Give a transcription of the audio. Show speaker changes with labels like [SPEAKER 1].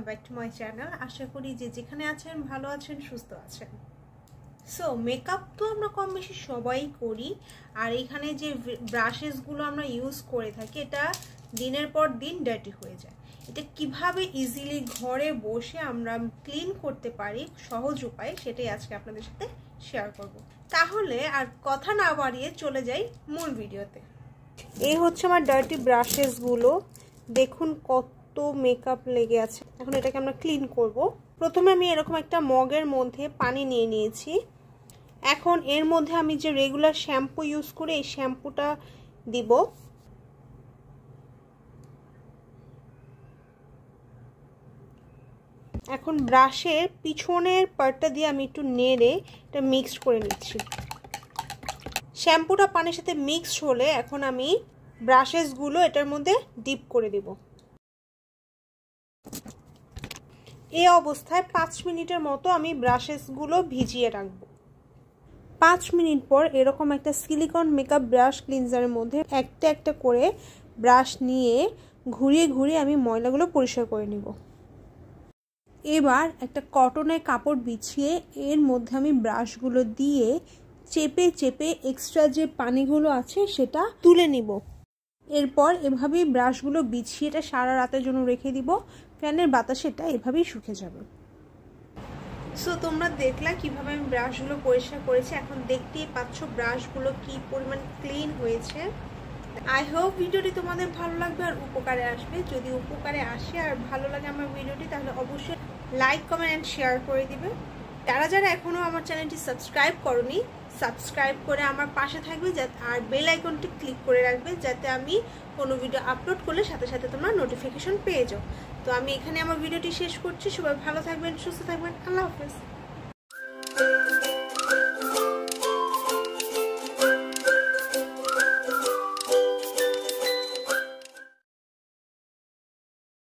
[SPEAKER 1] Back to my channel. আশা করি যে যেখানে আছেন ভালো আছেন, সুস্থ আছেন। সো মেকআপ তো আমরা কম বেশি সবাই করি, আর এখানে যে ব্রাশেসগুলো আমরা ইউজ করে থাকি এটা দিনের পর দিন ডার্টি হয়ে যায়। এটা কিভাবে ইজিলি ঘরে বসে আমরা ক্লিন করতে পারি সহজ উপায়, সেটাই আজকে আপনাদের সাথে শেয়ার করব। তাহলে আর কথা না বাড়িয়ে চলে যাই মূল ভিডিওতে। এই হচ্ছে আমার ডার্টি ব্রাশেসগুলো, দেখুন কত মেকআপ লেগে আছে। এখন এটাকে আমরা ক্লিন করব। প্রথমে আমি এরকম একটা মগের মধ্যে পানি নিয়ে নিয়েছি। এখন এর মধ্যে আমি যে রেগুলার শ্যাম্পু ইউজ করি এই শ্যাম্পুটা দিব। এখন ব্রাশের পিছনের পার্টটা দিয়ে আমি একটু নেড়ে এটা মিক্সড করে নিচ্ছি। শ্যাম্পুটা পানির সাথে মিক্সড হলে এখন আমি ব্রাশেসগুলো এটার মধ্যে ডিপ করে দেব। এই অবস্থায় 5 মিনিটের মতো আমি ব্রাশেসগুলো ভিজিয়ে রাখবো। 5 মিনিট পর এরকম একটা সিলিকন মেকআপ ব্রাশ ক্লিনজারের মধ্যে একটা একটা করে ব্রাশ নিয়ে ঘুরিয়ে ঘুরিয়ে আমি ময়লাগুলো পরিষ্কার করে নিব। এবার একটা কটনের কাপড় বিছিয়ে এর মধ্যে আমি ব্রাশগুলো দিয়ে চেপে চেপে এক্সট্রা যে পানিগুলো আছে সেটা তুলে নিব। এরপর এভাবেই ব্রাশগুলো বিছিয়ে এটা সারা রাতের জন্য রেখে দিব। ফ্যানের বাতাসে এটা এভাবেই শুকিয়ে যাবে। সো তোমরা দেখলা কিভাবে আমি ব্রাশগুলো পরিষ্কার করেছি। এখন দেখতেই পাচ্ছ ব্রাশগুলো কি পরিমাণ ক্লিন হয়েছে। আই হোপ ভিডিওটি তোমাদের ভালো লাগবে আর উপকারে আসবে। যদি উপকারে আসে আর ভালো লাগে আমার ভিডিওটি, তাহলে অবশ্যই লাইক, কমেন্ট অ্যান্ড শেয়ার করে দিবে। যারা যারা এখনও আমার চ্যানেলটি সাবস্ক্রাইব করনি, সাবস্ক্রাইব করে আমার পাশে থাকবে, আর বেল আইকনটি ক্লিক করে রাখবে যাতে আমি কোনো ভিডিও আপলোড করলে সাথে সাথে তোমরা নোটিফিকেশন পেয়ে যাও। তো আমি এখানে আমার ভিডিওটি শেষ করছি। সবাই ভালো থাকবেন, সুস্থ থাকবেন। আল্লাহ হাফেজ।